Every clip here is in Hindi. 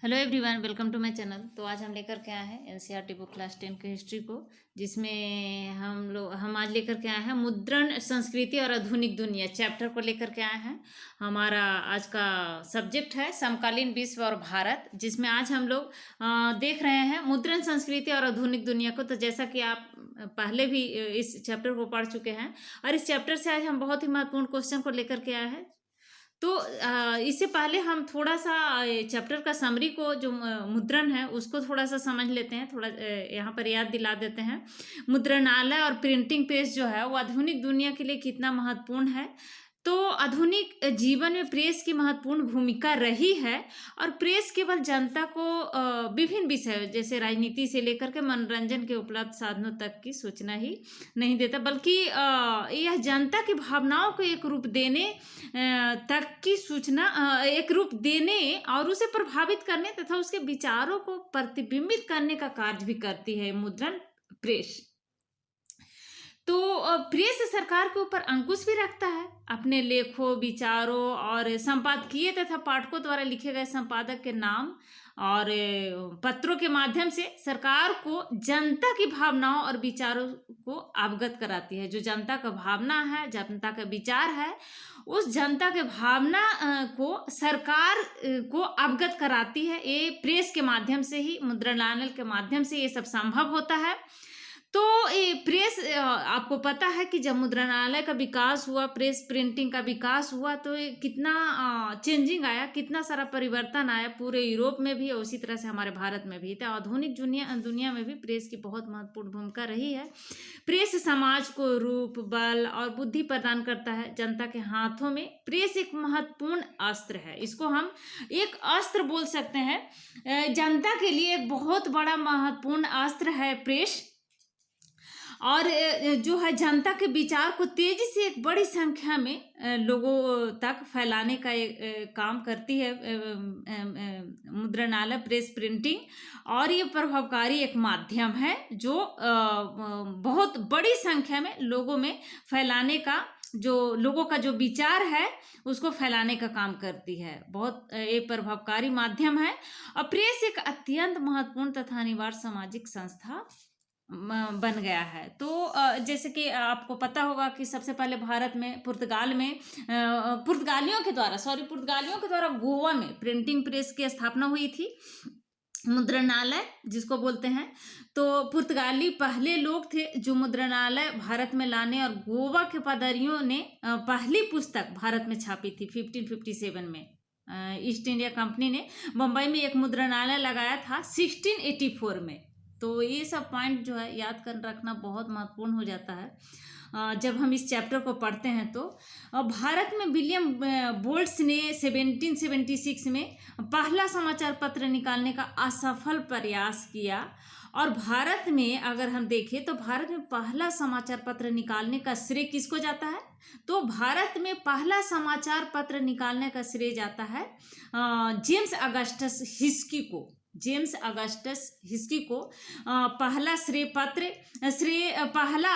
Hello everyone, welcome to my channel. तो आज हम लेकर के आए हैं एनसीईआरटी बुक क्लास 10 के हिस्ट्री को, जिसमें हम आज लेकर के आए हैं मुद्रण संस्कृति और आधुनिक दुनिया चैप्टर को लेकर के आए हैं। हमारा आज का सब्जेक्ट है समकालीन विश्व और भारत, जिसमें आज हम लोग देख रहे हैं मुद्रण संस्कृति और आधुनिक दुनिया को। तो जैसा कि आप पहले भी इस चैप्टर को पढ़ चुके हैं, और इस चैप्टर से आज हम बहुत ही महत्वपूर्ण क्वेश्चन को लेकर के आए हैं। तो इससे पहले हम थोड़ा सा चैप्टर का समरी को जो मुद्रण है उसको थोड़ा सा समझ लेते हैं, थोड़ा यहाँ पर याद दिला देते हैं। मुद्रणालय और प्रिंटिंग प्रेस जो है वो आधुनिक दुनिया के लिए कितना महत्वपूर्ण है। तो आधुनिक जीवन में प्रेस की महत्वपूर्ण भूमिका रही है, और प्रेस केवल जनता को विभिन्न विषय जैसे राजनीति से लेकर के मनोरंजन के उपलब्ध साधनों तक की सूचना ही नहीं देता, बल्कि यह जनता की भावनाओं को एक रूप देने तक की सूचना एक रूप देने और उसे प्रभावित करने तथा उसके विचारों को प्रतिबिंबित करने का कार्य भी करती है मुद्रण प्रेस। तो प्रेस सरकार के ऊपर अंकुश भी रखता है। अपने लेखों, विचारों और संपादकीय तथा पाठकों द्वारा लिखे गए संपादक के नाम और पत्रों के माध्यम से सरकार को जनता की भावनाओं और विचारों को अवगत कराती है। जो जनता का भावना है, जनता का विचार है, उस जनता के भावना को सरकार को अवगत कराती है। ये प्रेस के माध्यम से ही, मुद्रणालय के माध्यम से ये सब संभव होता है। तो ये प्रेस, आपको पता है कि जब मुद्रणालय का विकास हुआ, प्रेस प्रिंटिंग का विकास हुआ, तो ये कितना चेंजिंग आया, कितना सारा परिवर्तन आया पूरे यूरोप में भी और उसी तरह से हमारे भारत में भी। तो आधुनिक दुनिया में भी प्रेस की बहुत महत्वपूर्ण भूमिका रही है। प्रेस समाज को रूप, बल और बुद्धि प्रदान करता है। जनता के हाथों में प्रेस एक महत्वपूर्ण अस्त्र है। इसको हम एक अस्त्र बोल सकते हैं। जनता के लिए एक बहुत बड़ा महत्वपूर्ण अस्त्र है प्रेस, और जो है जनता के विचार को तेजी से एक बड़ी संख्या में लोगों तक फैलाने का एक काम करती है मुद्रणालय, प्रेस प्रिंटिंग। और ये प्रभावकारी एक माध्यम है जो बहुत बड़ी संख्या में लोगों में फैलाने का, जो लोगों का जो विचार है उसको फैलाने का काम करती है। बहुत ये प्रभावकारी माध्यम है। और प्रेस एक अत्यंत महत्वपूर्ण तथा अनिवार्य सामाजिक संस्था बन गया है। तो जैसे कि आपको पता होगा कि सबसे पहले भारत में पुर्तगालियों के द्वारा गोवा में प्रिंटिंग प्रेस की स्थापना हुई थी, मुद्रणालय जिसको बोलते हैं। तो पुर्तगाली पहले लोग थे जो मुद्रणालय भारत में लाने, और गोवा के पादरियों ने पहली पुस्तक भारत में छापी थी 1557 में। ईस्ट इंडिया कंपनी ने मुंबई में एक मुद्रणालय लगाया था 1684 में। तो ये सब पॉइंट जो है याद कर रखना बहुत महत्वपूर्ण हो जाता है जब हम इस चैप्टर को पढ़ते हैं। तो भारत में विलियम बोल्ट्स ने 1776 में पहला समाचार पत्र निकालने का असफल प्रयास किया। और भारत में अगर हम देखें तो भारत में पहला समाचार पत्र निकालने का श्रेय किसको जाता है? तो भारत में पहला समाचार पत्र निकालने का श्रेय जाता है जेम्स अगस्टस हिस्की को। जेम्स अगस्टस हिस्की को पहला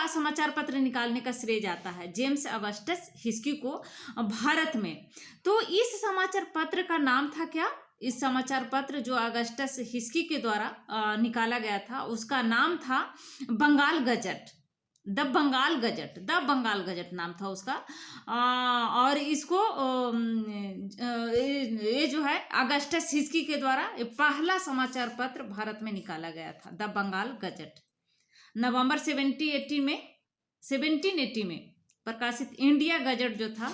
समाचार पत्र निकालने का श्रेय जाता है, जेम्स अगस्टस हिस्की को भारत में। तो इस समाचार पत्र का नाम था क्या? इस समाचार पत्र जो अगस्टस हिस्की के द्वारा निकाला गया था उसका नाम था Bengal Gazette, the Bengal Gazette नाम था उसका। और इसको ये जो है अगस्टस हिस्की के द्वारा पहला समाचार पत्र भारत में निकाला गया था, द बंगाल गजट। नवंबर 1780 में प्रकाशित इंडिया गजट जो था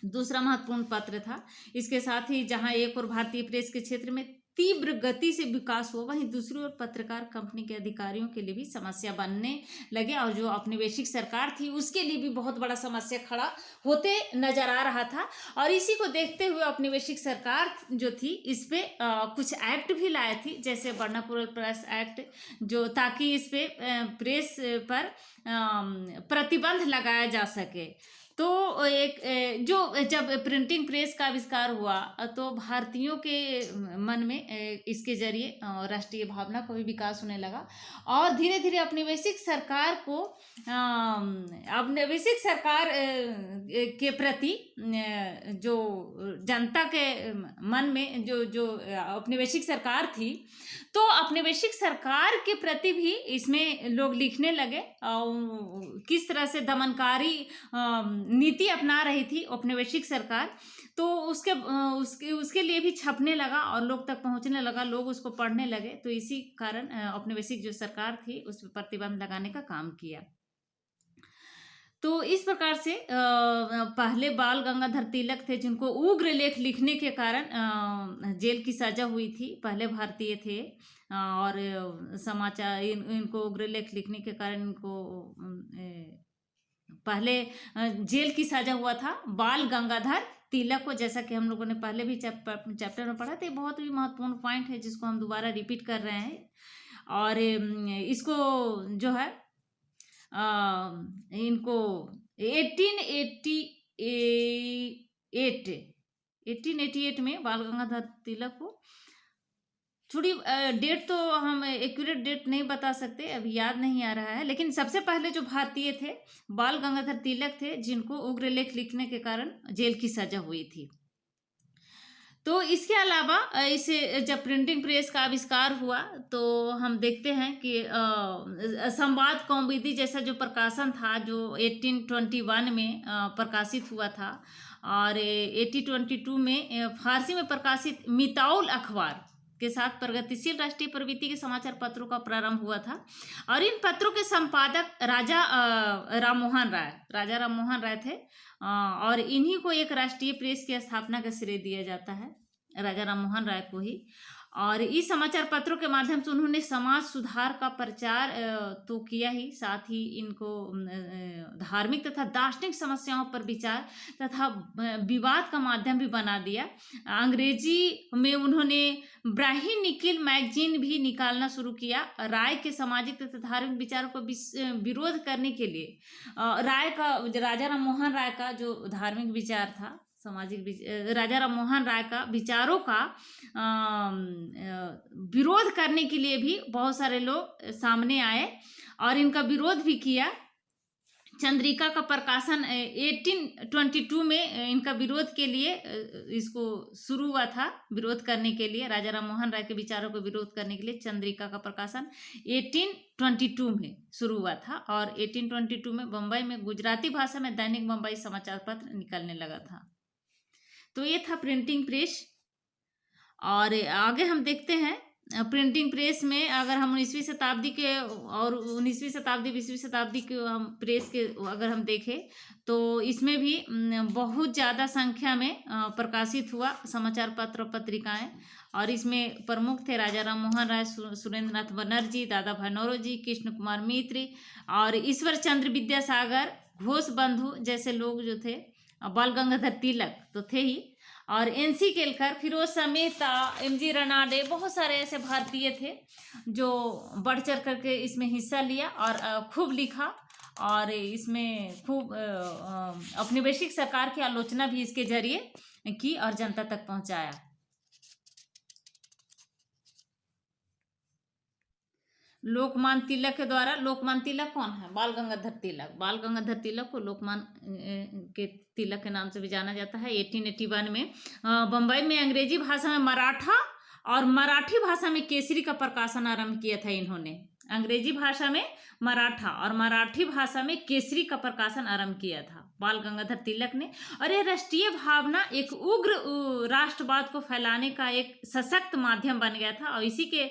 दूसरा महत्वपूर्ण पत्र था। इसके साथ ही जहां एक और भारतीय प्रेस के क्षेत्र में तीव्र गति से विकास हुआ, वहीं दूसरी ओर पत्रकार कंपनी के अधिकारियों के लिए भी समस्या बनने लगे, और जो औपनिवेशिक सरकार थी उसके लिए भी बहुत बड़ा समस्या खड़ा होते नजर आ रहा था। और इसी को देखते हुए औपनिवेशिक सरकार जो थी इस पे कुछ एक्ट भी लाए थी, जैसे वर्नाकुलर प्रेस एक्ट, जो ताकि इस पे प्रेस पर प्रतिबंध लगाया जा सके। तो एक जो जब प्रिंटिंग प्रेस का आविष्कार हुआ तो भारतीयों के मन में इसके जरिए राष्ट्रीय भावना को भी विकास होने लगा और धीरे धीरे औपनिवेशिक सरकार को औपनिवेशिक सरकार के प्रति जो जनता के मन में जो जो औपनिवेशिक सरकार थी, तो औपनिवेशिक सरकार के प्रति भी इसमें लोग लिखने लगे और किस तरह से दमनकारी नीति अपना रही थी औपनिवेशिक सरकार, तो उसके लिए भी छपने लगा और लोग तक पहुंचने लगा, लोग उसको पढ़ने लगे। तो इसी कारण औपनिवेशिक जो सरकार थी उस पर प्रतिबंध लगाने का काम किया। तो इस प्रकार से पहले बाल गंगाधर तिलक थे जिनको उग्र लेख लिखने के कारण जेल की सजा हुई थी। पहले भारतीय थे और समाचार इनको उग्र लेख लिखने के कारण इनको पहले जेल की सजा हुआ था बाल गंगाधर तिलक को, जैसा कि हम लोगों ने पहले भी चैप्टर में पढ़ा था। बहुत ही महत्वपूर्ण पॉइंट है जिसको हम दोबारा रिपीट कर रहे हैं। और इसको जो है इनको 1888 में बाल गंगाधर तिलक को, थोड़ी डेट तो हम एक्यूरेट डेट नहीं बता सकते, अभी याद नहीं आ रहा है, लेकिन सबसे पहले जो भारतीय थे बाल गंगाधर तिलक थे जिनको उग्र लेख लिखने के कारण जेल की सजा हुई थी। तो इसके अलावा इसे जब प्रिंटिंग प्रेस का आविष्कार हुआ तो हम देखते हैं कि संवाद कौमुदी जैसा जो प्रकाशन था जो 1821 में प्रकाशित हुआ था और 1822 में फारसी में प्रकाशित मिताउल अखबार के साथ प्रगतिशील राष्ट्रीय प्रवृत्ति के समाचार पत्रों का प्रारंभ हुआ था। और इन पत्रों के संपादक राजा राम मोहन राय थे और इन्हीं को एक राष्ट्रीय प्रेस की स्थापना का श्रेय दिया जाता है, राजा राम मोहन राय को ही। और इस समाचार पत्रों के माध्यम से उन्होंने समाज सुधार का प्रचार तो किया ही, साथ ही इनको धार्मिक तथा दार्शनिक समस्याओं पर विचार तथा विवाद का माध्यम भी बना दिया। अंग्रेजी में उन्होंने ब्राही निकिल मैगजीन भी निकालना शुरू किया। राय के सामाजिक तथा धार्मिक विचारों को विरोध करने के लिए राजा राम मोहन राय का जो धार्मिक विचार था, राजा राम मोहन राय का विचारों का विरोध करने के लिए भी बहुत सारे लोग सामने आए और इनका विरोध भी किया। चंद्रिका का प्रकाशन 1822 में इनका विरोध के लिए इसको शुरू हुआ था, विरोध करने के लिए राजा राम मोहन राय के विचारों को विरोध करने के लिए चंद्रिका का प्रकाशन 1822 में शुरू हुआ था। और 1822 में बम्बई में गुजराती भाषा में दैनिक बम्बई समाचार पत्र निकलने लगा था। तो ये था प्रिंटिंग प्रेस। और आगे हम देखते हैं प्रिंटिंग प्रेस में अगर हम 19वीं शताब्दी के और 19वीं शताब्दी 20वीं शताब्दी के हम प्रेस के अगर हम देखें तो इसमें भी बहुत ज़्यादा संख्या में प्रकाशित हुआ समाचार पत्र और पत्रिकाएं। और इसमें प्रमुख थे राजा राम मोहन राय, सुरेंद्र नाथ बनर्जी, दादा भाई नौरोजी, कृष्ण कुमार मित्र और ईश्वर चंद्र विद्यासागर, घोष बंधु जैसे लोग जो थे। बाल गंगाधर तिलक तो थे ही, और NC केलकर, फिरोज शाह मेहता, MG रनाडे, बहुत सारे ऐसे भारतीय थे जो बढ़ चढ़ करके इसमें हिस्सा लिया और खूब लिखा और इसमें खूब औपनिवेशिक सरकार की आलोचना भी इसके जरिए की और जनता तक पहुंचाया। लोकमान्य तिलक के द्वारा, लोकमान्य तिलक कौन है? बाल गंगाधर तिलक। बाल गंगाधर तिलक को लोकमान्य के तिलक के नाम से भी जाना जाता है। 1881 में बम्बई में अंग्रेजी भाषा में मराठा और मराठी भाषा में केसरी का प्रकाशन आरंभ किया था इन्होंने। अंग्रेजी भाषा में मराठा और मराठी भाषा में केसरी का प्रकाशन आरंभ किया था बाल गंगाधर तिलक ने। और यह राष्ट्रीय भावना एक उग्र राष्ट्रवाद को फैलाने का एक सशक्त माध्यम बन गया था और इसी के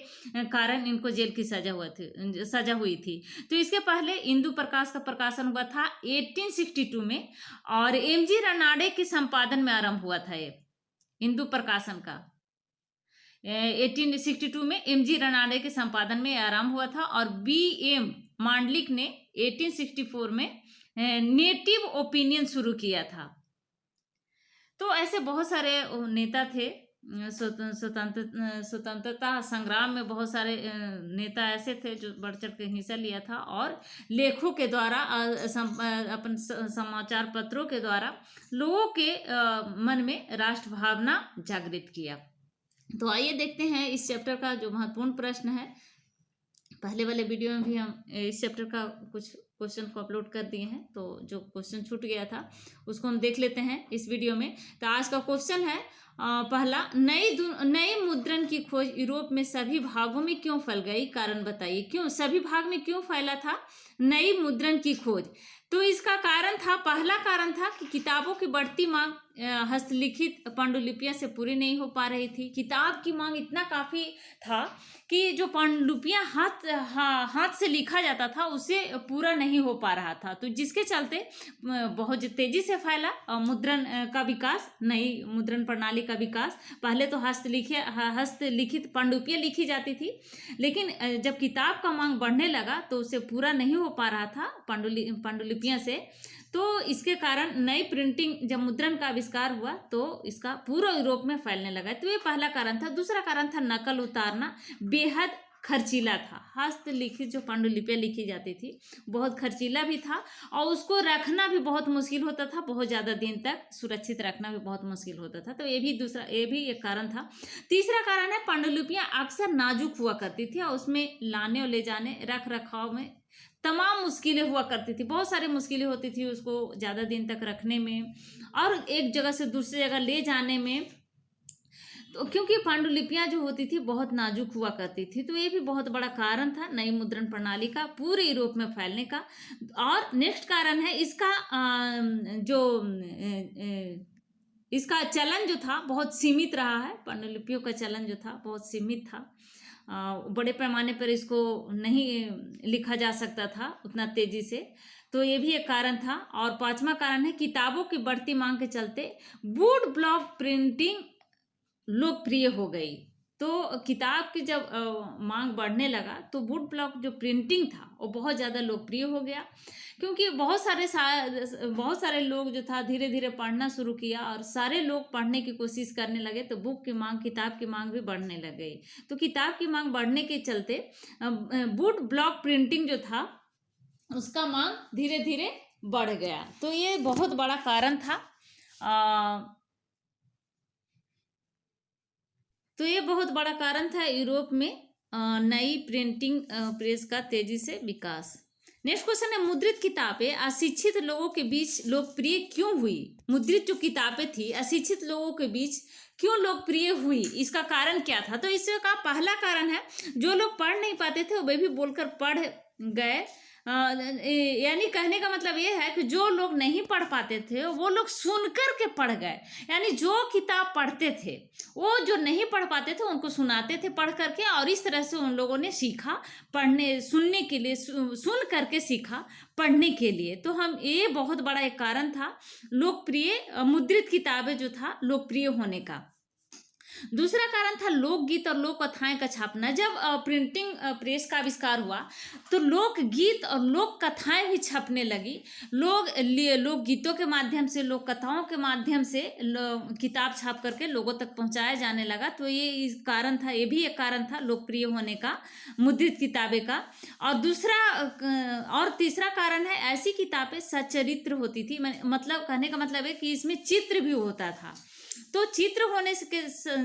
कारण इनको जेल की सजा हुई थी। तो इसके पहले इंदु प्रकाश का प्रकाशन हुआ था 1862 में और MG रनाडे के संपादन में आरंभ हुआ था ये इंदु प्रकाशन का। 1862 में MG रनाडे के संपादन में आरंभ हुआ था और BM मांडलिक ने 1864 में नेटिव ओपिनियन शुरू किया था। तो ऐसे बहुत सारे नेता थे स्वतंत्रता संग्राम में बहुत सारे नेता ऐसे थे जो बढ़ चढ़ के हिस्सा लिया था, और लेखों के द्वारा अपन समाचार पत्रों के द्वारा लोगों के मन में राष्ट्र भावना जागृत किया। तो आइए देखते हैं इस चैप्टर का जो महत्वपूर्ण प्रश्न है। पहले वाले वीडियो में भी हम इस चैप्टर का कुछ क्वेश्चन को अपलोड कर दिए हैं, तो जो क्वेश्चन छूट गया था उसको हम देख लेते हैं इस वीडियो में। तो आज का क्वेश्चन है पहला, नई मुद्रण की खोज यूरोप में सभी भागों में क्यों फैल गई, कारण बताइए। क्यों सभी भाग में क्यों फैला था नई मुद्रण की खोज? तो इसका कारण था, पहला कारण था कि किताबों की बढ़ती मांग हस्तलिखित पांडुलिपियां से पूरी नहीं हो पा रही थी। किताब की मांग इतना काफ़ी था कि जो पांडुलिपियां हाथ से लिखा जाता था उसे पूरा नहीं हो पा रहा था, तो जिसके चलते बहुत तेजी से फैला मुद्रण का विकास, नई मुद्रण प्रणाली का विकास। पहले तो हस्तलिखित पांडुलिपियां लिखी जाती थी, लेकिन जब किताब का मांग बढ़ने लगा तो उसे पूरा नहीं हो पा रहा था पांडुलिपियां से, तो इसके कारण नई प्रिंटिंग, जब मुद्रण का आविष्कार हुआ तो इसका पूरा यूरोप में फैलने लगा। तो ये पहला कारण था। दूसरा कारण था नकल उतारना बेहद खर्चीला था। हस्तलिखित जो पांडुलिपियां लिखी जाती थी बहुत खर्चीला भी था, और उसको रखना भी बहुत मुश्किल होता था, बहुत ज़्यादा दिन तक सुरक्षित रखना भी बहुत मुश्किल होता था। तो ये भी एक कारण था। तीसरा कारण है, पांडुलिपियां अक्सर नाजुक हुआ करती थी और उसमें लाने और ले जाने, रख रखाव में तमाम मुश्किलें हुआ करती थी। बहुत सारी मुश्किलें होती थी उसको ज़्यादा दिन तक रखने में और एक जगह से दूसरी जगह ले जाने में। तो क्योंकि पांडुलिपियां जो होती थी बहुत नाजुक हुआ करती थी, तो ये भी बहुत बड़ा कारण था नई मुद्रण प्रणाली का पूरे यूरोप में फैलने का। और नेक्स्ट कारण है इसका इसका चलन जो था बहुत सीमित रहा है। पांडुलिपियों का चलन जो था बहुत सीमित था, बड़े पैमाने पर इसको नहीं लिखा जा सकता था उतना तेजी से, तो ये भी एक कारण था। और पांचवा कारण है, किताबों की बढ़ती मांग के चलते वुड ब्लॉक प्रिंटिंग लोकप्रिय हो गई। तो किताब की जब मांग बढ़ने लगा तो वुड ब्लॉक जो प्रिंटिंग था वो बहुत ज़्यादा लोकप्रिय हो गया, क्योंकि बहुत सारे लोग जो था धीरे धीरे पढ़ना शुरू किया और सारे लोग पढ़ने की कोशिश करने लगे, तो किताब की मांग भी बढ़ने लग गई। तो किताब की मांग बढ़ने के चलते वुड ब्लॉक प्रिंटिंग जो था उसका मांग धीरे धीरे बढ़ गया। तो ये बहुत बड़ा कारण था। तो ये बहुत बड़ा कारण था यूरोप में नई प्रिंटिंग प्रेस का तेजी से विकास। नेक्स्ट क्वेश्चन है, मुद्रित किताबें अशिक्षित लोगों के बीच लोकप्रिय क्यों हुई? मुद्रित जो किताबें थी अशिक्षित लोगों के बीच क्यों लोकप्रिय हुई, इसका कारण क्या था? तो इसका पहला कारण है, जो लोग पढ़ नहीं पाते थे वे भी बोलकर पढ़ गए। यानी कहने का मतलब ये है कि जो लोग नहीं पढ़ पाते थे वो लोग सुनकर के पढ़ गए। यानी जो किताब पढ़ते थे वो जो नहीं पढ़ पाते थे उनको सुनाते थे पढ़ करके, और इस तरह से उन लोगों ने सीखा सुनने के लिए, सुन करके सीखा पढ़ने के लिए। तो हम ये बहुत बड़ा एक कारण था लोकप्रिय मुद्रित किताबें जो था लोकप्रिय होने का। दूसरा कारण था लोकगीत और लोक कथाएं का छापना। जब प्रिंटिंग प्रेस का आविष्कार हुआ तो लोकगीत और लोक कथाएं भी छपने लगी। लोक गीतों के माध्यम से, लोक कथाओं के माध्यम से किताब छाप करके लोगों तक पहुंचाया जाने लगा। तो ये कारण था, ये भी एक कारण था लोकप्रिय होने का मुद्रित किताबें का। और तीसरा कारण है, ऐसी किताबें सच्चरित्र होती थी। मतलब कहने का मतलब है कि इसमें चित्र भी होता था, तो चित्र होने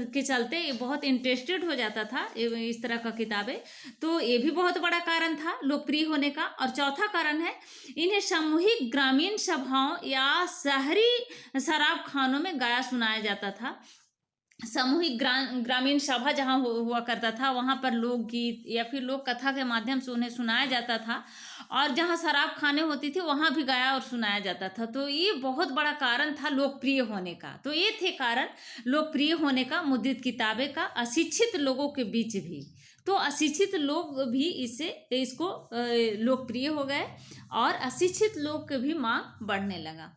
के चलते ये बहुत इंटरेस्टेड हो जाता था इस तरह का किताबें। तो ये भी बहुत बड़ा कारण था लोकप्रिय होने का। और चौथा कारण है, इन्हें सामूहिक ग्रामीण सभाओं या शहरी शराब खानों में गाया सुनाया जाता था। सामूहिक ग्रामीण सभा जहाँ हुआ करता था वहाँ पर लोकगीत या फिर लोक कथा के माध्यम से उन्हें सुनाया जाता था, और जहाँ शराब खाने होती थी वहाँ भी गाया और सुनाया जाता था। तो ये बहुत बड़ा कारण था लोकप्रिय होने का। तो ये थे कारण लोकप्रिय होने का मुद्रित किताबें का, अशिक्षित लोगों के बीच भी। तो अशिक्षित लोग भी इसको लोकप्रिय हो गए और अशिक्षित लोग की भी मांग बढ़ने लगा।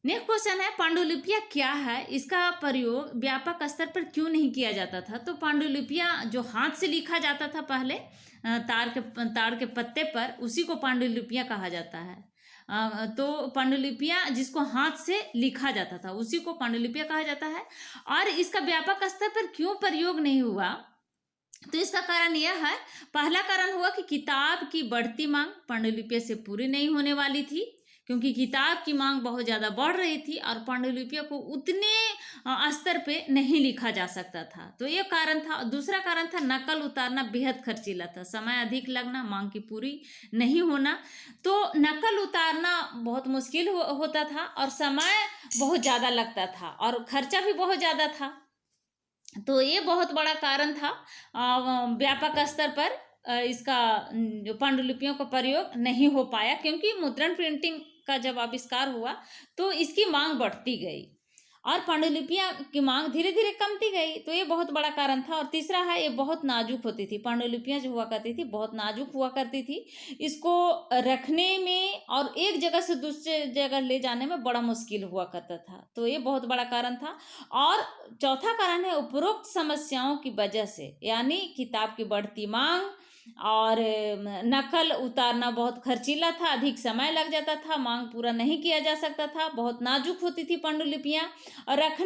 नेक्स्ट क्वेश्चन है, पांडुलिपियां क्या है, इसका प्रयोग व्यापक स्तर पर क्यों नहीं किया जाता था? तो पांडुलिपियां जो हाथ से लिखा जाता था पहले ताड़ के पत्ते पर, उसी को पांडुलिपियां कहा जाता है। तो पांडुलिपियां जिसको हाथ से लिखा जाता था उसी को पांडुलिपियां कहा जाता है। और इसका व्यापक स्तर पर क्यों प्रयोग नहीं हुआ, तो इसका कारण यह है, पहला कारण हुआ कि किताब की बढ़ती मांग पांडुलिपियों से पूरी नहीं होने वाली थी, क्योंकि किताब की मांग बहुत ज़्यादा बढ़ रही थी और पांडुलिपियों को उतने स्तर पे नहीं लिखा जा सकता था। तो ये कारण था। दूसरा कारण था नकल उतारना बेहद खर्चीला था, समय अधिक लगना, मांग की पूरी नहीं होना। तो नकल उतारना बहुत मुश्किल होता था और समय बहुत ज़्यादा लगता था और खर्चा भी बहुत ज़्यादा था। तो ये बहुत बड़ा कारण था व्यापक स्तर पर इसका जो पांडुलिपियों का प्रयोग नहीं हो पाया, क्योंकि मुद्रण प्रिंटिंग का जब आविष्कार हुआ तो इसकी मांग बढ़ती गई और पांडुलिपियां की मांग धीरे धीरे कमती गई। तो ये बहुत बड़ा कारण था। और तीसरा है, ये बहुत नाजुक होती थी। पांडुलिपियां जो हुआ करती थी बहुत नाजुक हुआ करती थी, इसको रखने में और एक जगह से दूसरे जगह ले जाने में बड़ा मुश्किल हुआ करता था। तो ये बहुत बड़ा कारण था। और चौथा कारण है उपरोक्त समस्याओं की वजह से, यानी किताब की बढ़ती मांग और नकल उतारना बहुत खर्चीला था, अधिक समय लग जाता था, मांग पूरा नहीं किया जा सकता था, बहुत नाजुक होती थी पांडुलिपियां और रख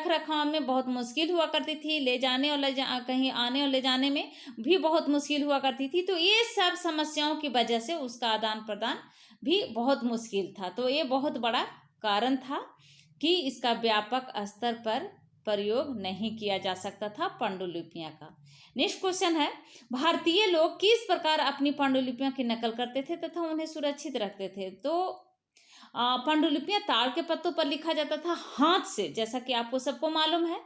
रखाव में बहुत मुश्किल हुआ करती थी, ले जाने और कहीं आने और ले जाने में भी बहुत मुश्किल हुआ करती थी। तो ये सब समस्याओं की वजह से उसका आदान प्रदान भी बहुत मुश्किल था। तो ये बहुत बड़ा कारण था कि इसका व्यापक स्तर पर प्रयोग नहीं किया जा सकता था पांडुलिपियां का। नेक्स्ट क्वेश्चन है, भारतीय लोग किस प्रकार अपनी पांडुलिपियां की नकल करते थे तथा उन्हें सुरक्षित रखते थे? तो पांडुलिपियां ताड़ के पत्तों पर लिखा जाता था हाथ से, जैसा कि आपको सबको मालूम है।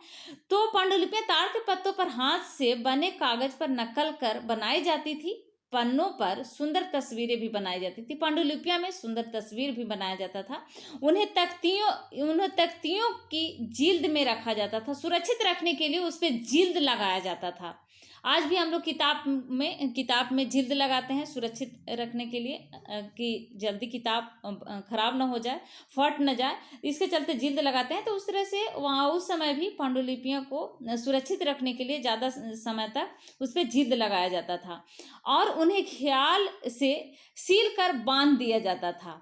तो पांडुलिपियां ताड़ के पत्तों पर हाथ से बने कागज पर नकल कर बनाई जाती थी। पन्नों पर सुंदर तस्वीरें भी बनाई जाती थी। पांडुलिपियां में सुंदर तस्वीर भी बनाया जाता था। उन्हें तख्तियों की जिल्द में रखा जाता था। सुरक्षित रखने के लिए उस पर जिल्द लगाया जाता था। आज भी हम लोग किताब में जिल्द लगाते हैं सुरक्षित रखने के लिए, कि जल्दी किताब खराब ना हो जाए, फट न जाए, इसके चलते जिल्द लगाते हैं। तो उस तरह से वहाँ उस समय भी पांडुलिपियों को सुरक्षित रखने के लिए ज़्यादा समय तक उस पर जिल्द लगाया जाता था और उन्हें ख्याल से सील कर बांध दिया जाता था।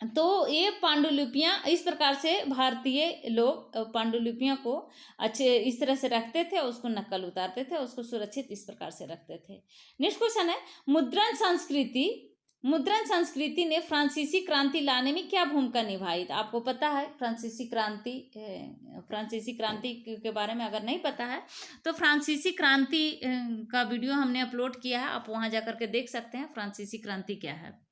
तो ये पांडुलिपियां इस प्रकार से भारतीय लोग पांडुलिपियों को अच्छे इस तरह से रखते थे, उसको नकल उतारते थे, उसको सुरक्षित इस प्रकार से रखते थे। नेक्स्ट क्वेश्चन है, मुद्रण संस्कृति ने फ्रांसीसी क्रांति लाने में क्या भूमिका निभाई? तो आपको पता है फ्रांसीसी क्रांति के बारे में अगर नहीं पता है तो फ्रांसीसी क्रांति का वीडियो हमने अपलोड किया है, आप वहां जाकर के देख सकते हैं फ्रांसीसी क्रांति क्या है।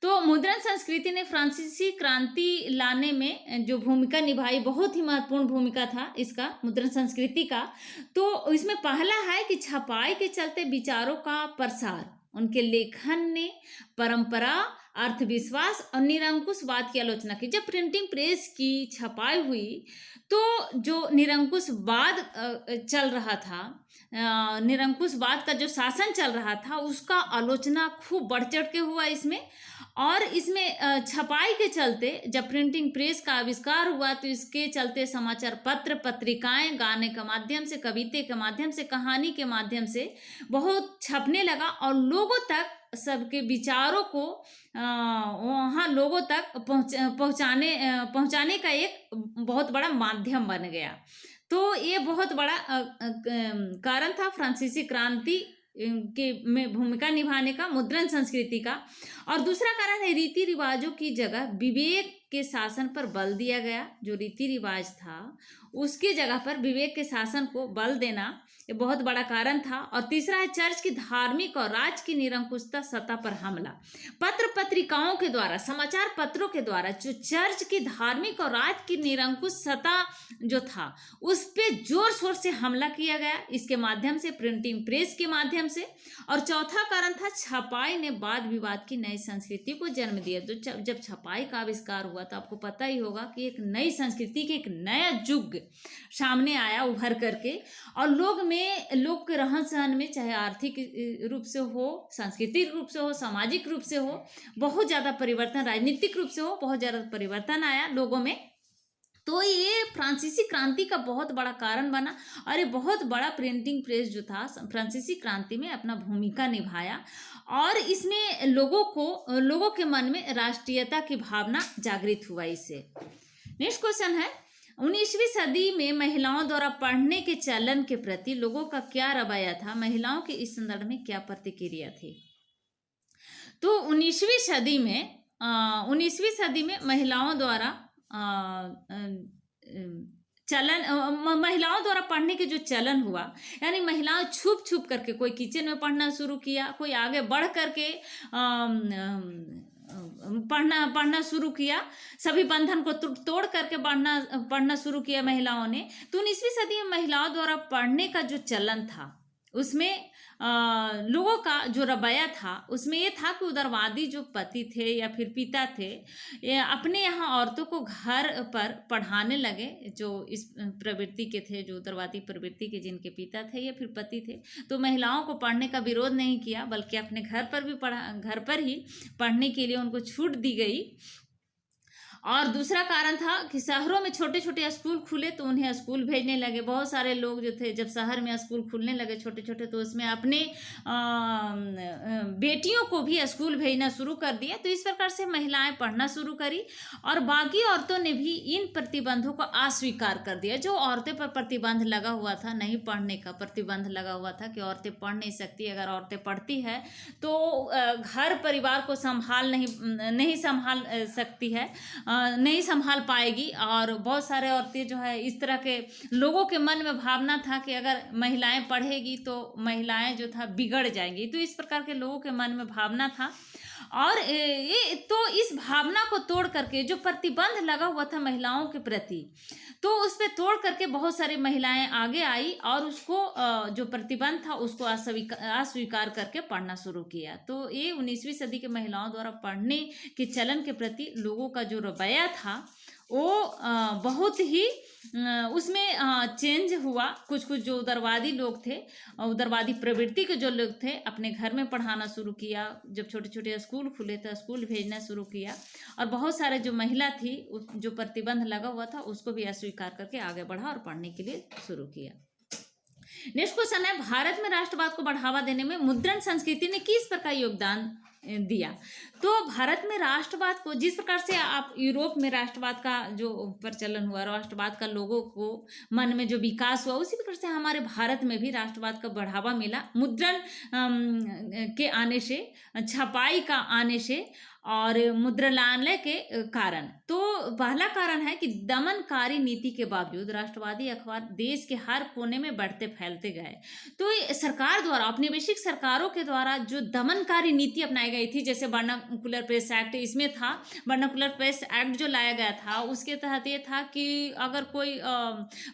तो मुद्रण संस्कृति ने फ्रांसीसी क्रांति लाने में जो भूमिका निभाई, बहुत ही महत्वपूर्ण भूमिका था इसका, मुद्रण संस्कृति का। तो इसमें पहला है कि छपाई के चलते विचारों का प्रसार, उनके लेखन ने परंपरा, अर्थविश्वास और निरंकुशवाद की आलोचना की। जब प्रिंटिंग प्रेस की छपाई हुई तो जो निरंकुशवाद चल रहा था, निरंकुशवाद का जो शासन चल रहा था उसका आलोचना खूब बढ़ चढ़ के हुआ इसमें। और इसमें छपाई के चलते जब प्रिंटिंग प्रेस का आविष्कार हुआ तो इसके चलते समाचार पत्र, पत्रिकाएं, गाने के माध्यम से, कविता के माध्यम से, कहानी के माध्यम से बहुत छपने लगा और लोगों तक सबके विचारों को वहाँ लोगों तक पहुँचाने का एक बहुत बड़ा माध्यम बन गया। तो ये बहुत बड़ा कारण था फ्रांसीसी क्रांति के में भूमिका निभाने का, मुद्रण संस्कृति का। और दूसरा कारण है रीति रिवाजों की जगह विवेक के शासन पर बल दिया गया। जो रीति रिवाज था उसकी जगह पर विवेक के शासन को बल देना, ये बहुत बड़ा कारण था। और तीसरा है चर्च की धार्मिक और राज की निरंकुशता सत्ता पर हमला। पत्र पत्रिकाओं के द्वारा, समाचार पत्रों के द्वारा जो चर्च की धार्मिक और राज की निरंकुश सत्ता जो था उस पे जोर शोर से हमला किया गया, इसके माध्यम से, प्रिंटिंग प्रेस के माध्यम से। और चौथा कारण था छपाई ने वाद विवाद की नई संस्कृति को जन्म दिया। तो जब छपाई का आविष्कार हुआ तो आपको पता ही होगा कि एक नई संस्कृति के एक नया युग सामने आया उभर करके, और लोग के रहन सहन में, चाहे आर्थिक रूप से हो, सांस्कृतिक रूप से हो, सामाजिक रूप से हो, बहुत ज़्यादा परिवर्तन, राजनीतिक रूप से हो, बहुत ज़्यादा परिवर्तन आया लोगों में। तो ये फ्रांसीसी क्रांति का बहुत बड़ा कारण बना और ये बहुत बड़ा प्रिंटिंग प्रेस जो था फ्रांसीसी क्रांति में अपना भूमिका निभाया और इसमें लोगों के मन में राष्ट्रीयता की भावना जागृत हुआ इससे। नेक्स्ट क्वेश्चन है 19वीं सदी में महिलाओं द्वारा पढ़ने के चलन के प्रति लोगों का क्या रवैया था, महिलाओं की इस संदर्भ में क्या प्रतिक्रिया थी। तो 19वीं सदी में महिलाओं द्वारा महिलाओं द्वारा पढ़ने के जो चलन हुआ, यानी महिलाएं छुप छुप करके, कोई किचन में पढ़ना शुरू किया, कोई आगे बढ़ करके पढ़ना शुरू किया, सभी बंधन को तोड़ करके पढ़ना शुरू किया महिलाओं ने। तो 19वीं सदी में महिलाओं द्वारा पढ़ने का जो चलन था उसमें लोगों का जो रवैया था उसमें ये था कि उदारवादी जो पति थे या फिर पिता थे, ये अपने यहाँ औरतों को घर पर पढ़ाने लगे, जो इस प्रवृत्ति के थे, जो उदारवादी प्रवृत्ति के जिनके पिता थे या फिर पति थे। तो महिलाओं को पढ़ने का विरोध नहीं किया, बल्कि अपने घर पर ही पढ़ने के लिए उनको छूट दी गई। और दूसरा कारण था कि शहरों में छोटे छोटे स्कूल खुले तो उन्हें स्कूल भेजने लगे। बहुत सारे लोग जो थे, जब शहर में स्कूल खुलने लगे छोटे छोटे, तो उसमें अपने बेटियों को भी स्कूल भेजना शुरू कर दिया। तो इस प्रकार से महिलाएं पढ़ना शुरू करी और बाकी औरतों ने भी इन प्रतिबंधों को अस्वीकार कर दिया। जो औरतें पर प्रतिबंध लगा हुआ था, नहीं पढ़ने का प्रतिबंध लगा हुआ था कि औरतें पढ़ नहीं सकती, अगर औरतें पढ़ती है तो घर परिवार को नहीं संभाल सकती है, नहीं संभाल पाएगी। और बहुत सारे औरतें जो है, इस तरह के लोगों के मन में भावना था कि अगर महिलाएं पढ़ेगी तो महिलाएं जो था बिगड़ जाएंगी। तो इस प्रकार के लोगों के मन में भावना था और तो इस भावना को तोड़ करके जो प्रतिबंध लगा हुआ था महिलाओं के प्रति, तो उस पर तोड़ करके बहुत सारी महिलाएं आगे आई और उसको जो प्रतिबंध था उसको अस्वीकार करके पढ़ना शुरू किया। तो ये 19वीं सदी के महिलाओं द्वारा पढ़ने के चलन के प्रति लोगों का जो रवैया था वो बहुत ही उसमें चेंज हुआ। कुछ जो उदारवादी लोग थे, उदारवादी प्रवृत्ति के जो लोग थे, अपने घर में पढ़ाना शुरू किया। जब छोटे छोटे स्कूल खुले तो स्कूल भेजना शुरू किया और बहुत सारे जो महिला थी, जो प्रतिबंध लगा हुआ था उसको भी अस्वीकार करके आगे बढ़ा और पढ़ने के लिए शुरू किया। नेक्स्ट क्वेश्चन है, भारत में राष्ट्रवाद को बढ़ावा देने में मुद्रण संस्कृति ने किस प्रकार योगदान दिया। तो भारत में राष्ट्रवाद को, जिस प्रकार से आप यूरोप में राष्ट्रवाद का जो प्रचलन हुआ, राष्ट्रवाद का लोगों को मन में जो विकास हुआ, उसी प्रकार से हमारे भारत में भी राष्ट्रवाद का बढ़ावा मिला मुद्रण के आने से, छपाई का आने से और मुद्रणालय के कारण। तो पहला कारण है कि दमनकारी नीति के बावजूद राष्ट्रवादी अखबार देश के हर कोने में बढ़ते फैलते गए। तो सरकार द्वारा, औपनिवेशिक सरकारों के द्वारा जो दमनकारी नीति अपनाई गई थी, जैसे वर्नाकुलर प्रेस एक्ट, इसमें था वर्नाकुलर प्रेस एक्ट जो लाया गया था, उसके तहत ये था कि अगर कोई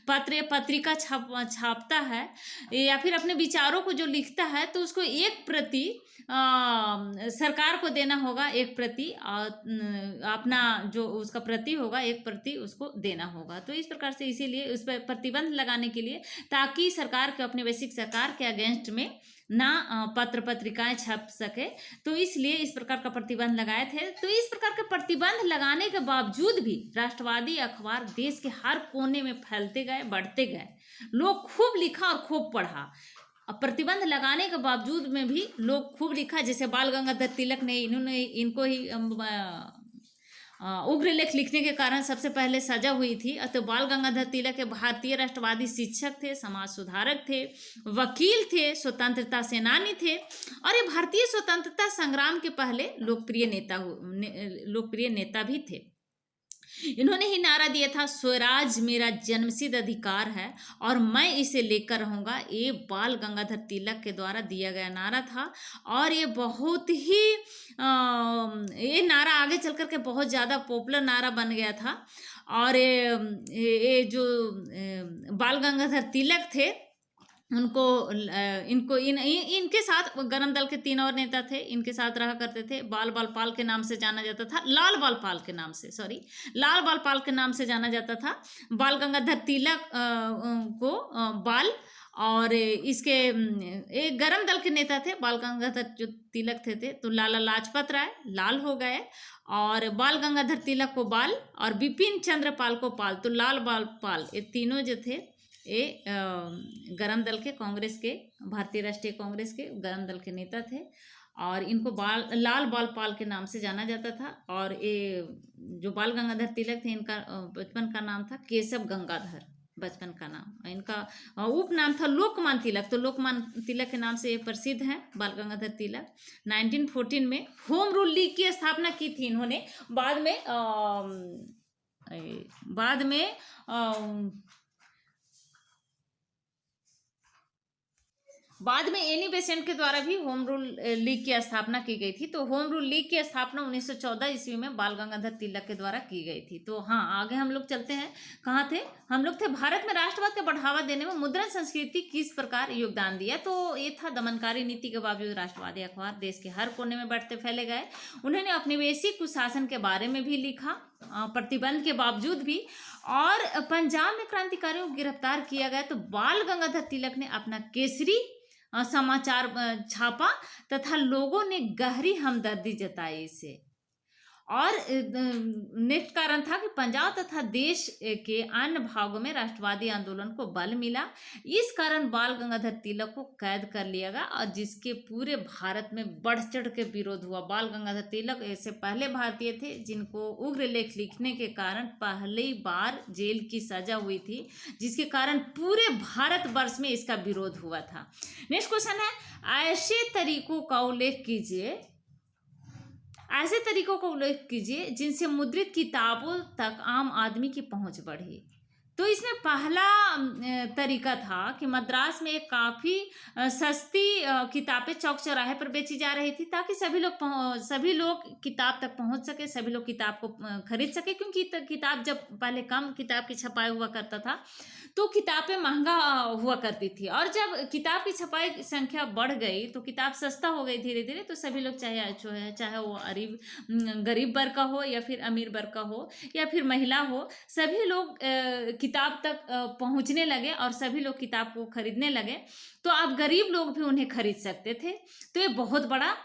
पत्रिका छापता है या फिर अपने विचारों को जो लिखता है तो उसको एक प्रति सरकार को देना होगा, एक प्रति अपना जो उसका प्रति होगा, एक प्रति उसको देना होगा। तो इस प्रकार से इसीलिए उस पर प्रतिबंध लगाने के लिए, ताकि सरकार के, औपनिवेशिक सरकार के अगेंस्ट में ना पत्र पत्रिकाएं छप सके, तो इसलिए इस प्रकार का प्रतिबंध लगाए थे। तो इस प्रकार के प्रतिबंध लगाने के बावजूद भी राष्ट्रवादी अखबार देश के हर कोने में फैलते गए, बढ़ते गए। लोग खूब लिखा और खूब पढ़ा। प्रतिबंध लगाने के बावजूद में भी लोग खूब लिखा। जैसे बाल गंगाधर तिलक ने, इनको ही उग्र लेख लिखने के कारण सबसे पहले सजा हुई थी। तो बाल गंगाधर तिलक के भारतीय राष्ट्रवादी शिक्षक थे, समाज सुधारक थे, वकील थे, स्वतंत्रता सेनानी थे और ये भारतीय स्वतंत्रता संग्राम के पहले लोकप्रिय नेता भी थे। इन्होंने ही नारा दिया था, स्वराज मेरा जन्मसिद्ध अधिकार है और मैं इसे लेकर रहूंगा। ये बाल गंगाधर तिलक के द्वारा दिया गया नारा था और ये बहुत ही ये नारा आगे चल कर के बहुत ज़्यादा पॉपुलर नारा बन गया था। और ये जो बाल गंगाधर तिलक थे, इनके साथ गरम दल के 3 और नेता थे, इनके साथ रहा करते थे। लाल बाल पाल के नाम से जाना जाता था, लाल बाल पाल के नाम से जाना जाता था। बाल गंगाधर तिलक को बाल और इसके एक गरम दल के नेता थे बाल गंगाधर जो तिलक थे तो लाला लाजपत राय लाल हो गए, और बाल गंगाधर तिलक को बाल, और बिपिन चंद्र पाल को पाल। तो लाल बाल पाल ये तीनों जो थे ये गरम दल के कांग्रेस के, भारतीय राष्ट्रीय कांग्रेस के गरम दल के नेता थे, और इनको लाल बाल पाल के नाम से जाना जाता था। और ये जो बाल गंगाधर तिलक थे इनका बचपन का नाम था केशव गंगाधर, बचपन का नाम। इनका उपनाम था लोकमान तिलक, तो लोकमान तिलक के नाम से ये प्रसिद्ध हैं बाल गंगाधर तिलक। 1914 में होम रूल लीग की स्थापना की थी इन्होंने। बाद में एनी बेसेंट के द्वारा भी होम रूल लीग की स्थापना की गई थी। तो होम रूल लीग की स्थापना 1914 ईस्वी में बाल गंगाधर तिलक के द्वारा की गई थी। तो हाँ, आगे हम लोग चलते हैं। कहाँ थे हम लोग? थे भारत में राष्ट्रवाद को बढ़ावा देने में मुद्रण संस्कृति किस प्रकार योगदान दिया। तो ये था दमनकारी नीति के बावजूद राष्ट्रवादी अखबार देश के हर कोने में बढ़ते फैले गए। उन्होंने औपनिवेशिक कुशासन के बारे में भी लिखा, प्रतिबंध के बावजूद भी। और पंजाब में क्रांतिकारियों को गिरफ्तार किया गया तो बाल गंगाधर तिलक ने अपना केसरी समाचार छापा तथा लोगों ने गहरी हमदर्दी जताई इसे। और नेक्स्ट कारण था कि पंजाब तथा देश के अन्य भागों में राष्ट्रवादी आंदोलन को बल मिला। इस कारण बाल गंगाधर तिलक को कैद कर लिया गया, और जिसके पूरे भारत में बढ़ चढ़ के विरोध हुआ। बाल गंगाधर तिलक ऐसे पहले भारतीय थे जिनको उग्र लेख लिखने के कारण पहली बार जेल की सजा हुई थी, जिसके कारण पूरे भारतवर्ष में इसका विरोध हुआ था। नेक्स्ट क्वेश्चन है, ऐसे तरीकों का उल्लेख कीजिए जिनसे मुद्रित किताबों तक आम आदमी की पहुंच बढ़ी। तो इसमें पहला तरीका था कि मद्रास में एक काफ़ी सस्ती किताबें चौक चौराहे पर बेची जा रही थी, ताकि सभी लोग किताब तक पहुंच सके, सभी लोग किताब को खरीद सके। क्योंकि किताब जब पहले कम किताब की छपाई हुआ करता था तो किताबें महंगा हुआ करती थी, और जब किताब की छपाई संख्या बढ़ गई तो किताब सस्ता हो गई धीरे धीरे। तो सभी लोग चाहे वो गरीब वर्ग का हो या फिर अमीर वर्ग का हो या फिर महिला हो, सभी लोग किताब तक पहुंचने लगे और सभी लोग किताब को खरीदने लगे। तो अब गरीब लोग भी उन्हें खरीद सकते थे। तो ये बहुत बड़ा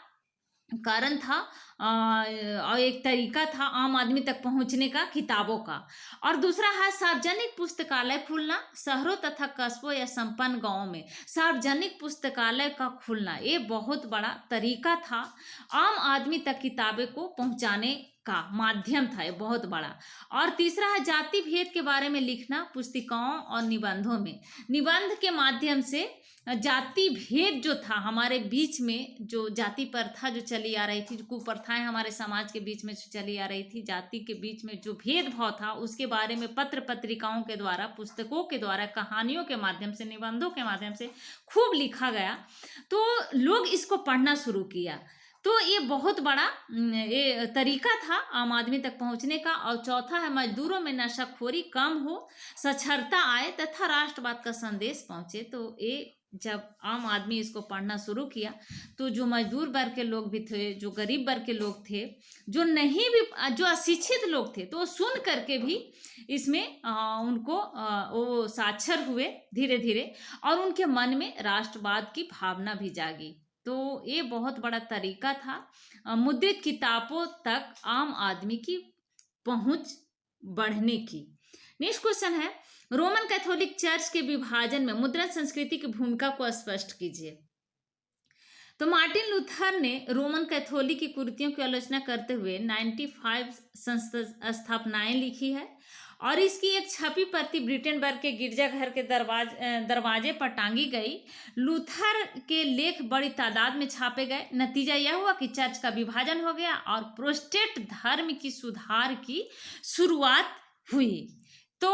कारण था और एक तरीका था आम आदमी तक पहुंचने का किताबों का। और दूसरा है सार्वजनिक पुस्तकालय खुलना। शहरों तथा कस्बों या संपन्न गांवों में सार्वजनिक पुस्तकालय का खुलना ये बहुत बड़ा तरीका था, आम आदमी तक किताबें को पहुंचाने का माध्यम था, ये बहुत बड़ा। और तीसरा है जाति भेद के बारे में लिखना पुस्तिकाओं और निबंधों में। निबंध के माध्यम से जाति भेद जो था हमारे बीच में, जो जाति प्रथा जो चली आ रही थी, जो कुप्रथाएं हमारे समाज के बीच में चली आ रही थी, जाति के बीच में जो भेदभाव था उसके बारे में पत्र पत्रिकाओं के द्वारा, पुस्तकों के द्वारा, कहानियों के माध्यम से, निबंधों के माध्यम से खूब लिखा गया। तो लोग इसको पढ़ना शुरू किया। तो ये बहुत बड़ा ये तरीका था आम आदमी तक पहुंचने का। और चौथा है मजदूरों में नशाखोरी कम हो, साक्षरता आए तथा राष्ट्रवाद का संदेश पहुंचे। तो ये जब आम आदमी इसको पढ़ना शुरू किया तो जो मजदूर वर्ग के लोग भी थे, जो गरीब वर्ग के लोग थे, जो अशिक्षित लोग थे, तो सुन करके भी इसमें उनको वो साक्षर हुए धीरे धीरे, और उनके मन में राष्ट्रवाद की भावना भी जागी। तो ये बहुत बड़ा तरीका था मुद्रित किताबों तक आम आदमी की पहुंच बढ़ने की। नेक्स्ट क्वेश्चन है, रोमन कैथोलिक चर्च के विभाजन में मुद्रण संस्कृति की भूमिका को स्पष्ट कीजिए। तो मार्टिन लूथर ने रोमन कैथोलिक की कुरीतियों की आलोचना करते हुए 95 स्थापनाएं लिखी है, और इसकी एक छपी प्रति ब्रिटेनबर्ग के गिरजाघर के दरवाजे पर टांगी गई। लूथर के लेख बड़ी तादाद में छापे गए। नतीजा यह हुआ कि चर्च का विभाजन हो गया और प्रोटेस्टेंट धर्म की सुधार की शुरुआत हुई। तो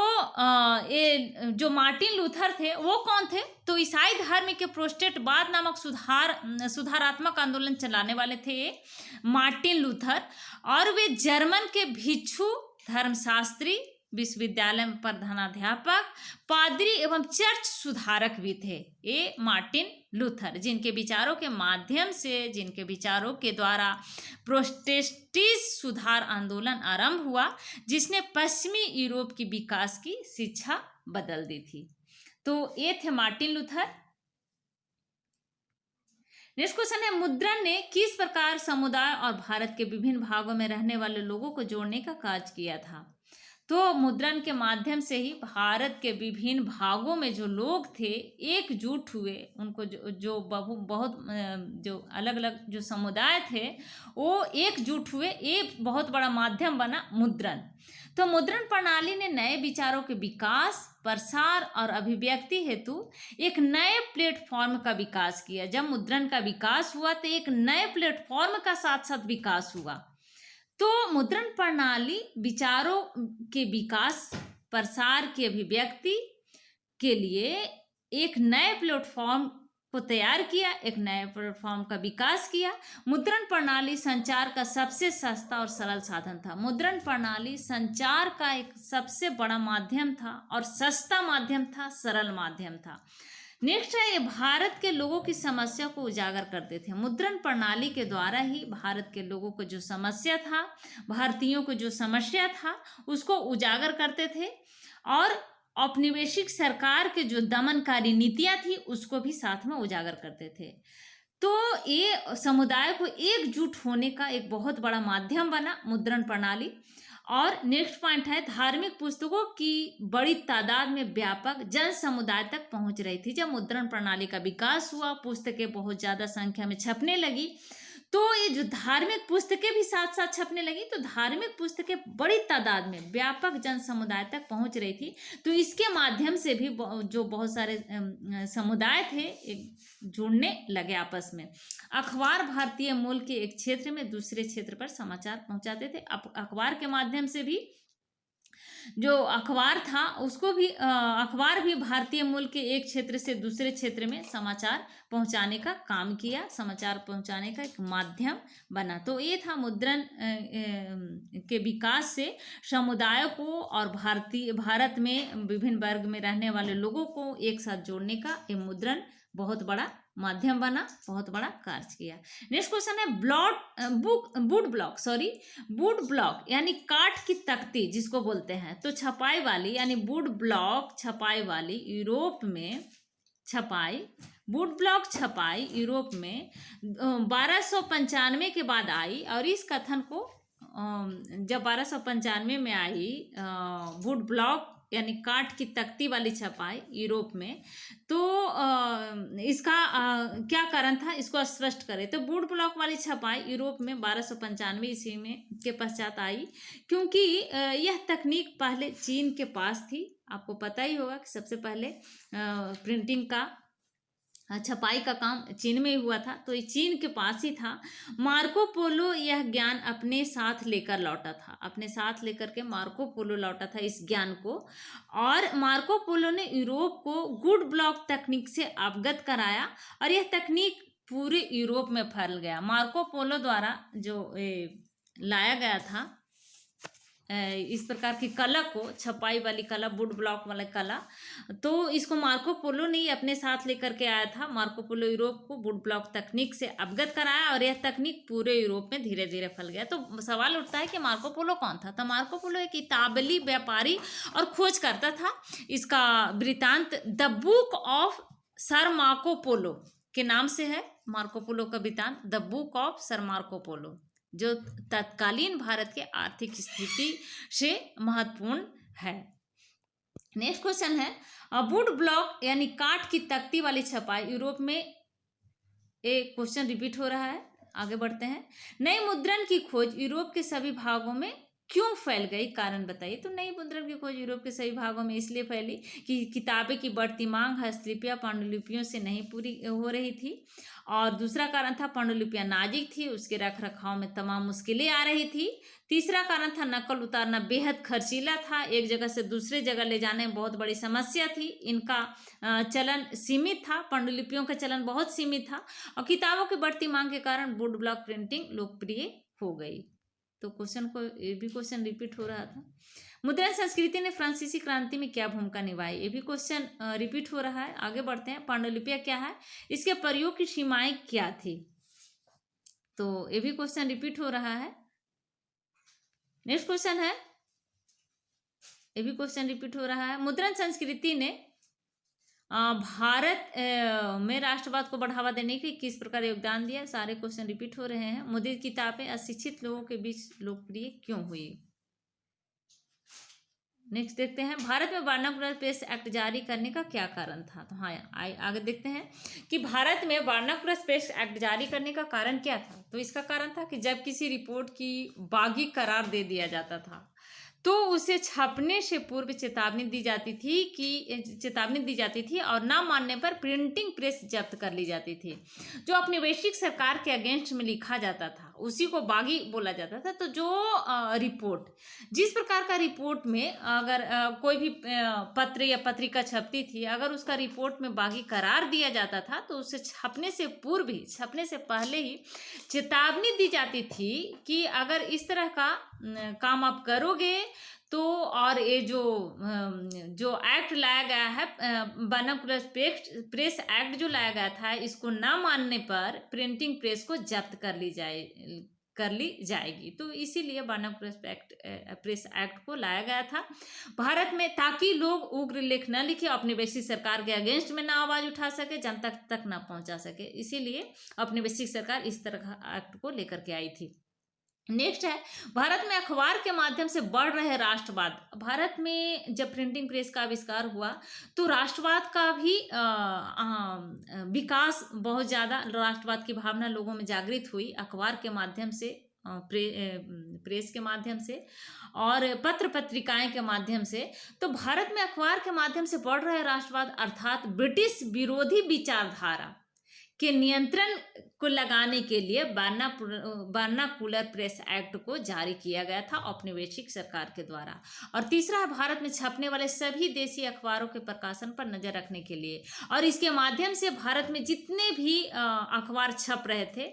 ये जो मार्टिन लूथर थे वो कौन थे? तो ईसाई धर्म के प्रोटेस्टेंटवाद नामक सुधारात्मक आंदोलन चलाने वाले थे ये मार्टिन लूथर, और वे जर्मन के भिक्षु, धर्मशास्त्री, विश्वविद्यालय में प्रधानाध्यापक, पादरी एवं चर्च सुधारक भी थे। ये मार्टिन लूथर, जिनके विचारों के द्वारा प्रोटेस्टेंट सुधार आंदोलन आरंभ हुआ, जिसने पश्चिमी यूरोप की विकास की शिक्षा बदल दी थी। तो ये थे मार्टिन लूथर। नेक्स्ट क्वेश्चन है, मुद्रण ने किस प्रकार समुदाय और भारत के विभिन्न भागों में रहने वाले लोगों को जोड़ने का कार्य किया था? तो मुद्रण के माध्यम से ही भारत के विभिन्न भागों में जो लोग थे एकजुट हुए, उनको बहुत जो अलग अलग जो समुदाय थे वो एकजुट हुए, एक बहुत बड़ा माध्यम बना मुद्रण। तो मुद्रण प्रणाली ने नए विचारों के विकास, प्रसार और अभिव्यक्ति हेतु एक नए प्लेटफॉर्म का विकास किया। जब मुद्रण का विकास हुआ तो एक नए प्लेटफॉर्म का साथ साथ विकास हुआ। तो मुद्रण प्रणाली विचारों के विकास, प्रसार की अभिव्यक्ति के लिए एक नए प्लेटफॉर्म को तैयार किया, एक नए प्लेटफॉर्म का विकास किया। मुद्रण प्रणाली संचार का सबसे सस्ता और सरल साधन था। मुद्रण प्रणाली संचार का एक सबसे बड़ा माध्यम था और सस्ता माध्यम था, सरल माध्यम था। नेक्स्ट है, ये भारत के लोगों की समस्या को उजागर करते थे। मुद्रण प्रणाली के द्वारा ही भारत के लोगों को जो समस्या था, भारतीयों को जो समस्या था, उसको उजागर करते थे और औपनिवेशिक सरकार के जो दमनकारी नीतियां थी उसको भी साथ में उजागर करते थे। तो ये समुदाय को एकजुट होने का एक बहुत बड़ा माध्यम बना मुद्रण प्रणाली। और नेक्स्ट पॉइंट है, धार्मिक पुस्तकों की बड़ी तादाद में व्यापक जन समुदाय तक पहुंच रही थी। जब मुद्रण प्रणाली का विकास हुआ, पुस्तकें बहुत ज़्यादा संख्या में छपने लगी, तो ये जो धार्मिक पुस्तकें भी साथ साथ छपने लगी, तो धार्मिक पुस्तकें बड़ी तादाद में व्यापक जन समुदाय तक पहुंच रही थी। तो इसके माध्यम से भी जो बहुत सारे समुदाय थे जुड़ने लगे आपस में। अखबार भारतीय मूल के एक क्षेत्र में दूसरे क्षेत्र पर समाचार पहुंचाते थे। अखबार के माध्यम से भी जो अखबार था उसको भी अखबार भी भारतीय मूल के एक क्षेत्र से दूसरे क्षेत्र में समाचार पहुंचाने का काम किया, समाचार पहुंचाने का एक माध्यम बना। तो ये था मुद्रण के विकास से समुदायों को और भारत में विभिन्न वर्ग में रहने वाले लोगों को एक साथ जोड़ने का ये मुद्रण बहुत बड़ा माध्यम बना, बहुत बड़ा कार्य किया। नेक्स्ट क्वेश्चन है, वुड ब्लॉक यानी काठ की तख्ती जिसको बोलते हैं, तो छपाई वाली यानी वुड ब्लॉक छपाई वाली वुड ब्लॉक छपाई यूरोप में 1295 के बाद आई। और इस कथन को जब 1295 में आई वुड ब्लॉक यानी काठ की तख्ती वाली छपाई यूरोप में, तो इसका क्या कारण था, इसको स्पष्ट करें। तो वुड ब्लॉक वाली छपाई यूरोप में 1295 ईस्वी में के पश्चात आई, क्योंकि यह तकनीक पहले चीन के पास थी। आपको पता ही होगा कि सबसे पहले प्रिंटिंग का छपाई का काम चीन में ही हुआ था, तो ये चीन के पास ही था। मार्को पोलो यह ज्ञान अपने साथ लेकर लौटा था, अपने साथ लेकर के मार्को पोलो लौटा था इस ज्ञान को। और मार्को पोलो ने यूरोप को वुड ब्लॉक तकनीक से अवगत कराया और यह तकनीक पूरे यूरोप में फैल गया। मार्को पोलो द्वारा जो लाया गया था इस प्रकार की कला को, छपाई वाली कला, वुड ब्लॉक वाली कला, तो इसको मार्को पोलो ने ही अपने साथ लेकर के आया था। मार्को पोलो यूरोप को वुड ब्लॉक तकनीक से अवगत कराया और यह तकनीक पूरे यूरोप में धीरे धीरे फैल गया। तो सवाल उठता है कि मार्को पोलो कौन था? तो मार्को पोलो एक इतालवी व्यापारी और खोज करता था। इसका वृतांत the book of sir Marco Polo के नाम से है। मार्को पोलो का वृतांत the book of sir Marco Polo, जो तत्कालीन भारत के आर्थिक स्थिति से महत्वपूर्ण है। नेक्स्ट क्वेश्चन है, वुड ब्लॉक यानी काठ की तख्ती वाली छपाई यूरोप में, एक क्वेश्चन रिपीट हो रहा है, आगे बढ़ते हैं। नई मुद्रण की खोज यूरोप के सभी भागों में क्यों फैल गई, कारण बताइए। तो नई मुद्रण की खोज यूरोप के सभी भागों में इसलिए फैली कि किताबें की बढ़ती मांग हस्तलिपियां पांडुलिपियों से नहीं पूरी हो रही थी, और दूसरा कारण था पांडुलिपियां नाजुक थी, उसके रख रखाव में तमाम मुश्किलें आ रही थी। तीसरा कारण था नकल उतारना बेहद खर्चीला था, एक जगह से दूसरे जगह ले जाने में बहुत बड़ी समस्या थी। इनका चलन सीमित था, पांडुलिपियों का चलन बहुत सीमित था, और किताबों की बढ़ती मांग के कारण वुड ब्लॉक प्रिंटिंग लोकप्रिय हो गई। तो क्वेश्चन को ये भी क्वेश्चन रिपीट हो रहा था। मुद्रण संस्कृति ने फ्रांसीसी क्रांति में क्या भूमिका निभाई, ये भी क्वेश्चन रिपीट हो रहा है। आगे बढ़ते हैं। पांडुलिपियां क्या है, इसके प्रयोग की सीमाएं क्या थी, तो ये भी क्वेश्चन रिपीट हो रहा है। नेक्स्ट क्वेश्चन है, ये भी क्वेश्चन रिपीट हो रहा है। मुद्रण संस्कृति ने भारत में राष्ट्रवाद को बढ़ावा देने के लिए किस प्रकार योगदान दिया। सारे क्वेश्चन रिपीट हो रहे हैं। मुद्रित किताबें अशिक्षित लोगों के बीच लोकप्रिय क्यों हुई। नेक्स्ट देखते हैं, भारत में वर्नाकुलर प्रेस एक्ट जारी करने का क्या कारण था। तो हाँ, आगे देखते हैं कि भारत में वर्नाकुलर प्रेस एक्ट जारी करने का कारण क्या था। तो इसका कारण था कि जब किसी रिपोर्ट की बागी करार दे दिया जाता था तो उसे छपने से पूर्व चेतावनी दी जाती थी और ना मानने पर प्रिंटिंग प्रेस जब्त कर ली जाती थी। जो अपनी वैश्विक सरकार के अगेंस्ट में लिखा जाता था उसी को बागी बोला जाता था। तो जो रिपोर्ट, जिस प्रकार का रिपोर्ट में अगर कोई भी पत्र या पत्रिका छपती थी, अगर उसका रिपोर्ट में बागी करार दिया जाता था तो उसे छपने से पूर्व ही, छपने से पहले ही चेतावनी दी जाती थी कि अगर इस तरह का काम आप करोगे तो, और ये जो एक्ट लाया गया है, वर्नाकुलर प्रेस एक्ट जो लाया गया था, इसको ना मानने पर प्रिंटिंग प्रेस को जब्त कर ली जाएगी। तो इसीलिए वर्नाकुलर प्रेस एक्ट को लाया गया था भारत में, ताकि लोग उग्र लेख न लिखे, अपनी वैश्विक सरकार के अगेंस्ट में ना आवाज उठा सके, जनता तक ना पहुंचा सके। इसीलिए अपनी वैश्विक सरकार इस तरह का एक्ट को लेकर के आई थी। नेक्स्ट है, भारत में अखबार के माध्यम से बढ़ रहे राष्ट्रवाद। भारत में जब प्रिंटिंग प्रेस का आविष्कार हुआ तो राष्ट्रवाद का भी विकास, बहुत ज़्यादा राष्ट्रवाद की भावना लोगों में जागृत हुई अखबार के माध्यम से, प्रेस के माध्यम से और पत्र पत्रिकाएं के माध्यम से। तो भारत में अखबार के माध्यम से बढ़ रहे राष्ट्रवाद अर्थात ब्रिटिश विरोधी विचारधारा के नियंत्रण को लगाने के लिए वर्नाकुलर प्रेस एक्ट को जारी किया गया था औपनिवेशिक सरकार के द्वारा। और तीसरा है, भारत में छपने वाले सभी देसी अखबारों के प्रकाशन पर नजर रखने के लिए, और इसके माध्यम से भारत में जितने भी अखबार छप रहे थे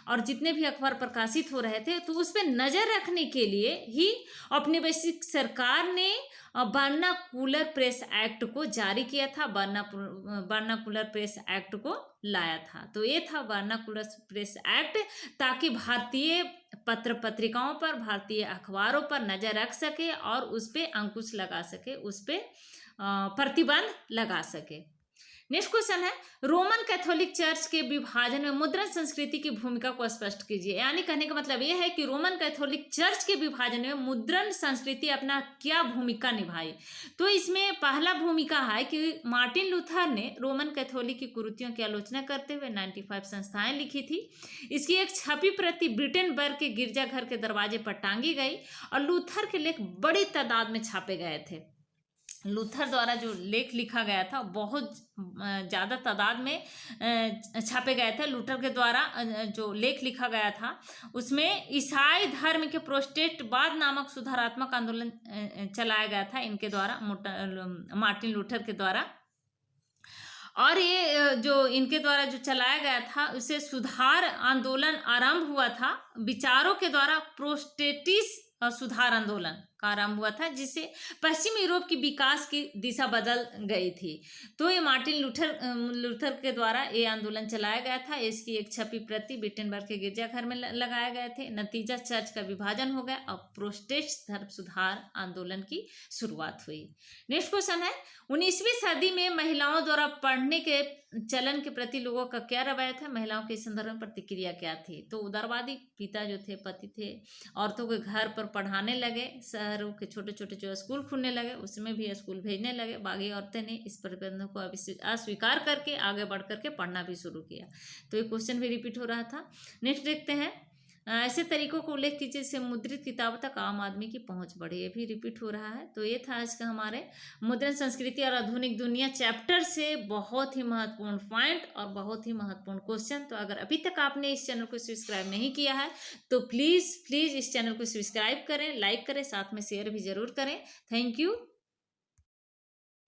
और जितने भी अखबार प्रकाशित हो रहे थे, तो उस पर नजर रखने के लिए ही औपनिवेशिक सरकार ने वर्नाकुलर प्रेस एक्ट को जारी किया था, वर्नाकुलर प्रेस एक्ट को लाया था। तो ये था वर्नाकुलर प्रेस एक्ट, ताकि भारतीय पत्र पत्रिकाओं पर, भारतीय अखबारों पर नजर रख सके और उस पर अंकुश लगा सके, उस पर प्रतिबंध लगा सके। नेक्स्ट क्वेश्चन है, रोमन कैथोलिक चर्च के विभाजन में मुद्रण संस्कृति की भूमिका को स्पष्ट कीजिए। यानी कहने का मतलब यह है कि रोमन कैथोलिक चर्च के विभाजन में मुद्रण संस्कृति अपना क्या भूमिका निभाई। तो इसमें पहला भूमिका है कि मार्टिन लूथर ने रोमन कैथोलिक की कुरीतियों की आलोचना करते हुए 95 संस्थाएं लिखी थी। इसकी एक छपी प्रति ब्रिटेनबर्ग के गिरजाघर के दरवाजे पर टांगी गई और लूथर के लेख बड़ी तादाद में छापे गए थे। लूथर द्वारा जो लेख लिखा गया था बहुत ज़्यादा तादाद में छापे गए थे। लूथर के द्वारा जो लेख लिखा गया था उसमें ईसाई धर्म के प्रोटेस्टेंटवाद नामक सुधारात्मक आंदोलन चलाया गया था इनके द्वारा, मार्टिन लूथर के द्वारा। और ये जो इनके द्वारा जो चलाया गया था उसे सुधार आंदोलन आरंभ हुआ था, विचारों के द्वारा प्रोटेस्टेंट सुधार आंदोलन का आरंभ हुआ था, जिससे पश्चिमी यूरोप की विकास की दिशा बदल गई थी। तो ये मार्टिन लूथर के द्वारा ये आंदोलन चलाया गया था। इसकी एक छपी प्रति विटेनबर्ग के गिरजाघर में लगाए गए थे। नतीजा चर्च का विभाजन हो गया और प्रोटेस्टेंट धर्म सुधार आंदोलन की शुरुआत हुई। नेक्स्ट क्वेश्चन है, 19वीं सदी में महिलाओं द्वारा पढ़ने के चलन के प्रति लोगों का क्या रवैया था, महिलाओं के संदर्भ में प्रतिक्रिया क्या थी। तो उदारवादी पिता जो थे, पति थे, औरतों के घर पर पढ़ाने लगे, शहरों के छोटे छोटे जो स्कूल खुलने लगे उसमें भी स्कूल भेजने लगे। बागी औरतें ने इस प्रतिबंधों को अस्वीकार करके आगे बढ़ करके पढ़ना भी शुरू किया। तो ये क्वेश्चन भी रिपीट हो रहा था। नेक्स्ट देखते हैं, ऐसे तरीकों को उल्लेख कीजिए जिससे मुद्रित किताबों तक आम आदमी की पहुंच बढ़े। ये भी रिपीट हो रहा है। तो ये था आज का हमारे मुद्रण संस्कृति और आधुनिक दुनिया चैप्टर से बहुत ही महत्वपूर्ण पॉइंट और बहुत ही महत्वपूर्ण क्वेश्चन। तो अगर अभी तक आपने इस चैनल को सब्सक्राइब नहीं किया है तो प्लीज़ इस चैनल को सब्सक्राइब करें, लाइक करें, साथ में शेयर भी जरूर करें। Thank you.